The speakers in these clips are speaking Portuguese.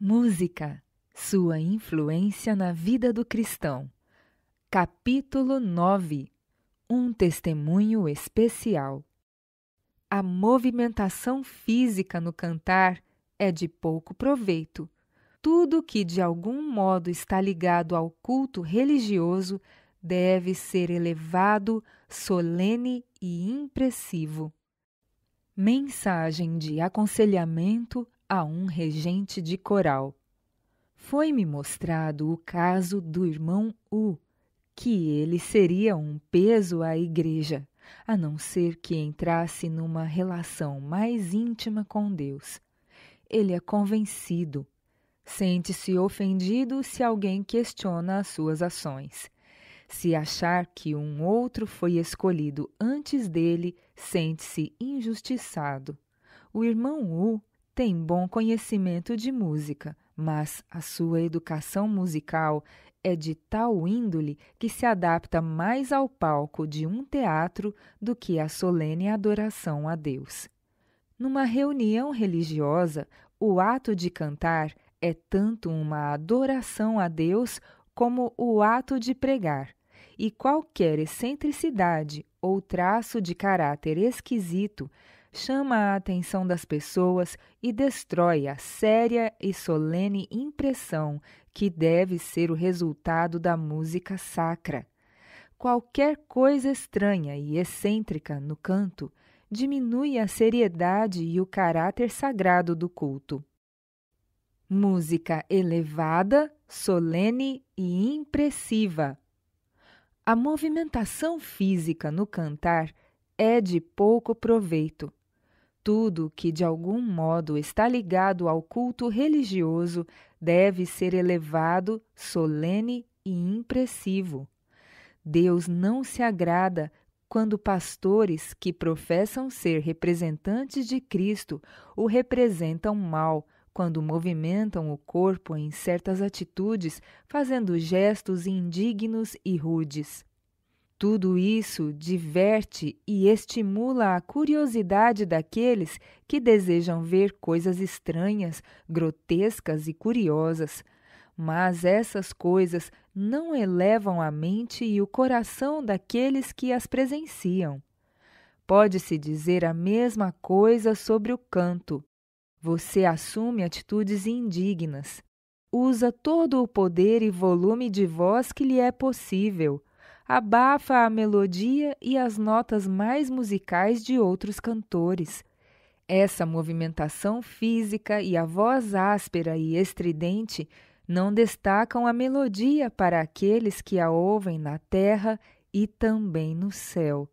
Música, sua influência na vida do cristão. Capítulo 9. Um testemunho especial. A movimentação física no cantar é de pouco proveito. Tudo que de algum modo está ligado ao culto religioso deve ser elevado, solene e impressivo. Mensagem de aconselhamento a um regente de coral. Foi-me mostrado o caso do irmão U, que ele seria um peso à igreja, a não ser que entrasse numa relação mais íntima com Deus. Ele é convencido. Sente-se ofendido se alguém questiona as suas ações. Se achar que um outro foi escolhido antes dele, sente-se injustiçado. O irmão U tem bom conhecimento de música, mas a sua educação musical é de tal índole que se adapta mais ao palco de um teatro do que à solene adoração a Deus. Numa reunião religiosa, o ato de cantar é tanto uma adoração a Deus como o ato de pregar, e qualquer excentricidade ou traço de caráter esquisito chama a atenção das pessoas e destrói a séria e solene impressão que deve ser o resultado da música sacra. Qualquer coisa estranha e excêntrica no canto diminui a seriedade e o caráter sagrado do culto. Música elevada, solene e impressiva. A movimentação física no cantar é de pouco proveito. Tudo que de algum modo está ligado ao culto religioso deve ser elevado, solene e impressivo. Deus não se agrada quando pastores que professam ser representantes de Cristo o representam mal, quando movimentam o corpo em certas atitudes, fazendo gestos indignos e rudes. Tudo isso diverte e estimula a curiosidade daqueles que desejam ver coisas estranhas, grotescas e curiosas. Mas essas coisas não elevam a mente e o coração daqueles que as presenciam. Pode-se dizer a mesma coisa sobre o canto. Você assume atitudes indignas. Usa todo o poder e volume de voz que lhe é possível. Abafa a melodia e as notas mais musicais de outros cantores. Essa movimentação física e a voz áspera e estridente não destacam a melodia para aqueles que a ouvem na terra e também no céu.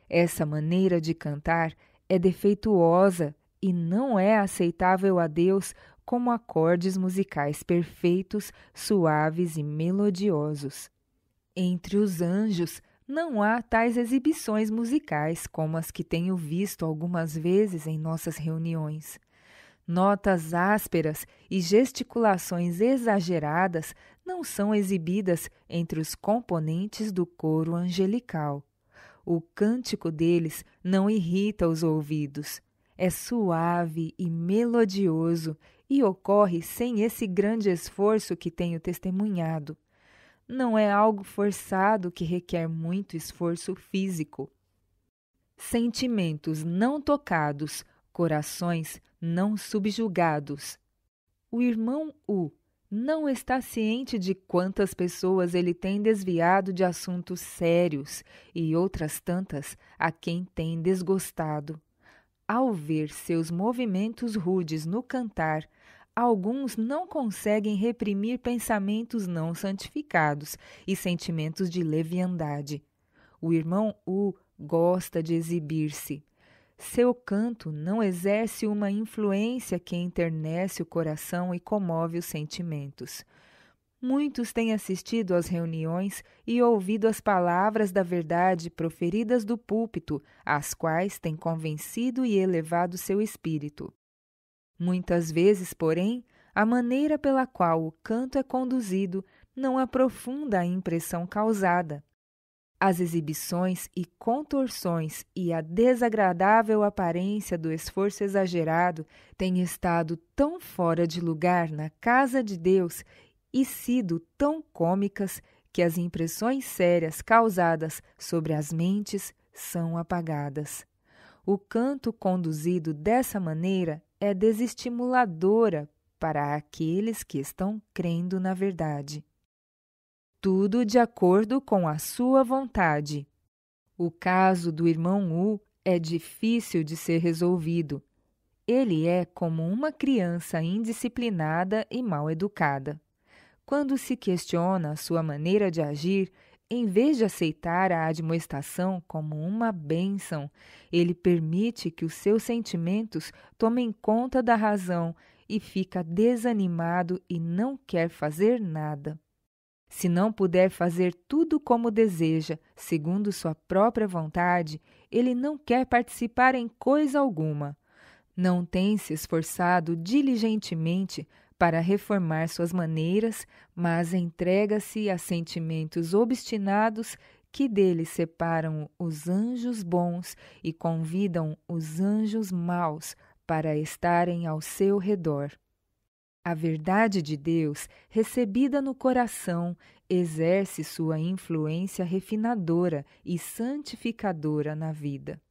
Essa maneira de cantar é defeituosa e não é aceitável a Deus como acordes musicais perfeitos, suaves e melodiosos. Entre os anjos não há tais exibições musicais como as que tenho visto algumas vezes em nossas reuniões. Notas ásperas e gesticulações exageradas não são exibidas entre os componentes do coro angelical. O cântico deles não irrita os ouvidos. É suave e melodioso e ocorre sem esse grande esforço que tenho testemunhado. Não é algo forçado que requer muito esforço físico. Sentimentos não tocados, corações não subjugados. O irmão U não está ciente de quantas pessoas ele tem desviado de assuntos sérios e outras tantas a quem tem desgostado. Ao ver seus movimentos rudes no cantar, alguns não conseguem reprimir pensamentos não santificados e sentimentos de leviandade. O irmão U gosta de exibir-se. Seu canto não exerce uma influência que enternece o coração e comove os sentimentos. Muitos têm assistido às reuniões e ouvido as palavras da verdade proferidas do púlpito, às quais têm convencido e elevado seu espírito. Muitas vezes, porém, a maneira pela qual o canto é conduzido não aprofunda a impressão causada. As exibições e contorções e a desagradável aparência do esforço exagerado têm estado tão fora de lugar na casa de Deus e sido tão cômicas que as impressões sérias causadas sobre as mentes são apagadas. O canto conduzido dessa maneira é desestimuladora para aqueles que estão crendo na verdade. Tudo de acordo com a sua vontade. O caso do irmão U é difícil de ser resolvido. Ele é como uma criança indisciplinada e mal educada. Quando se questiona a sua maneira de agir, em vez de aceitar a admoestação como uma bênção, ele permite que os seus sentimentos tomem conta da razão e fica desanimado e não quer fazer nada. Se não puder fazer tudo como deseja, segundo sua própria vontade, ele não quer participar em coisa alguma. Não tem se esforçado diligentemente para reformar suas maneiras, mas entrega-se a sentimentos obstinados que dele separam os anjos bons e convidam os anjos maus para estarem ao seu redor. A verdade de Deus, recebida no coração, exerce sua influência refinadora e santificadora na vida.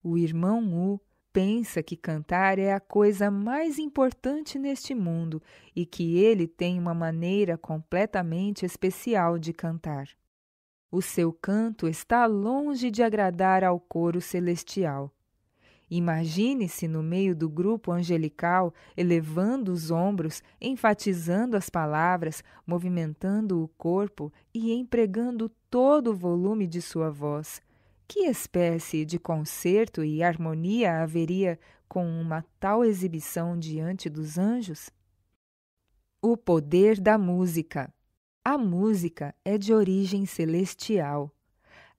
O irmão U pensa que cantar é a coisa mais importante neste mundo e que ele tem uma maneira completamente especial de cantar. O seu canto está longe de agradar ao coro celestial. Imagine-se no meio do grupo angelical, elevando os ombros, enfatizando as palavras, movimentando o corpo e empregando todo o volume de sua voz. Que espécie de concerto e harmonia haveria com uma tal exibição diante dos anjos? O poder da música. A música é de origem celestial.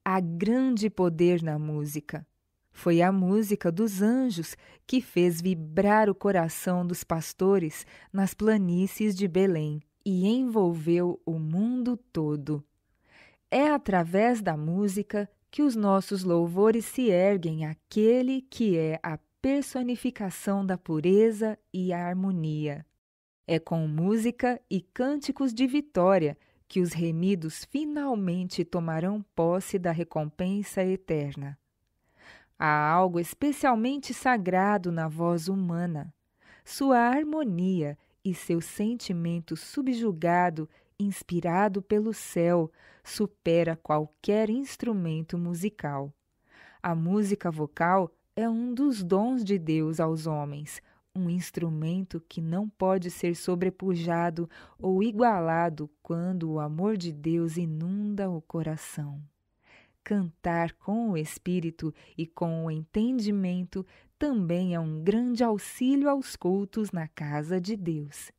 Há grande poder na música. Foi a música dos anjos que fez vibrar o coração dos pastores nas planícies de Belém e envolveu o mundo todo. É através da música que os nossos louvores se erguem àquele que é a personificação da pureza e a harmonia. É com música e cânticos de vitória que os remidos finalmente tomarão posse da recompensa eterna. Há algo especialmente sagrado na voz humana. Sua harmonia e seu sentimento subjugado, inspirado pelo céu, supera qualquer instrumento musical. A música vocal é um dos dons de Deus aos homens, um instrumento que não pode ser sobrepujado ou igualado quando o amor de Deus inunda o coração. Cantar com o espírito e com o entendimento também é um grande auxílio aos cultos na casa de Deus.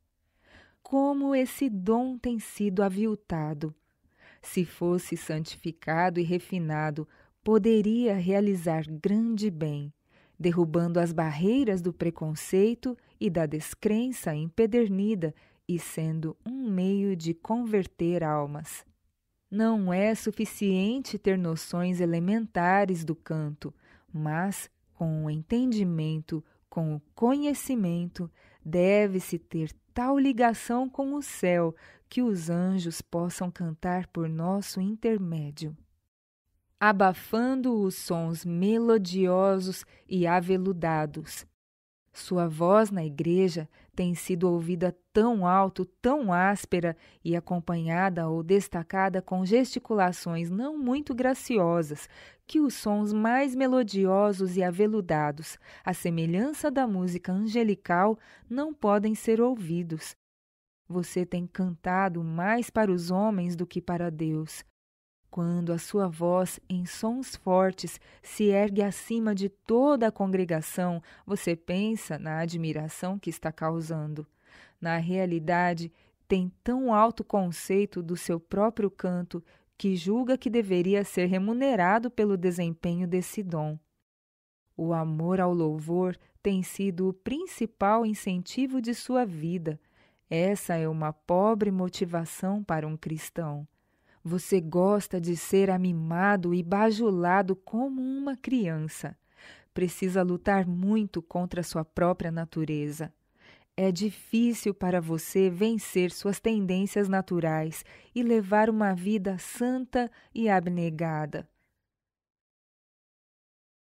Como esse dom tem sido aviltado! Se fosse santificado e refinado, poderia realizar grande bem, derrubando as barreiras do preconceito e da descrença empedernida e sendo um meio de converter almas. Não é suficiente ter noções elementares do canto, mas, com o entendimento, com o conhecimento, deve-se ter tal ligação com o céu que os anjos possam cantar por nosso intermédio. Abafando os sons melodiosos e aveludados. Sua voz na igreja tem sido ouvida tão alto, tão áspera e acompanhada ou destacada com gesticulações não muito graciosas, que os sons mais melodiosos e aveludados, à semelhança da música angelical, não podem ser ouvidos. Você tem cantado mais para os homens do que para Deus. Quando a sua voz, em sons fortes, se ergue acima de toda a congregação, você pensa na admiração que está causando. Na realidade, tem tão alto conceito do seu próprio canto que julga que deveria ser remunerado pelo desempenho desse dom. O amor ao louvor tem sido o principal incentivo de sua vida. Essa é uma pobre motivação para um cristão. Você gosta de ser amimado e bajulado como uma criança. Precisa lutar muito contra sua própria natureza. É difícil para você vencer suas tendências naturais e levar uma vida santa e abnegada.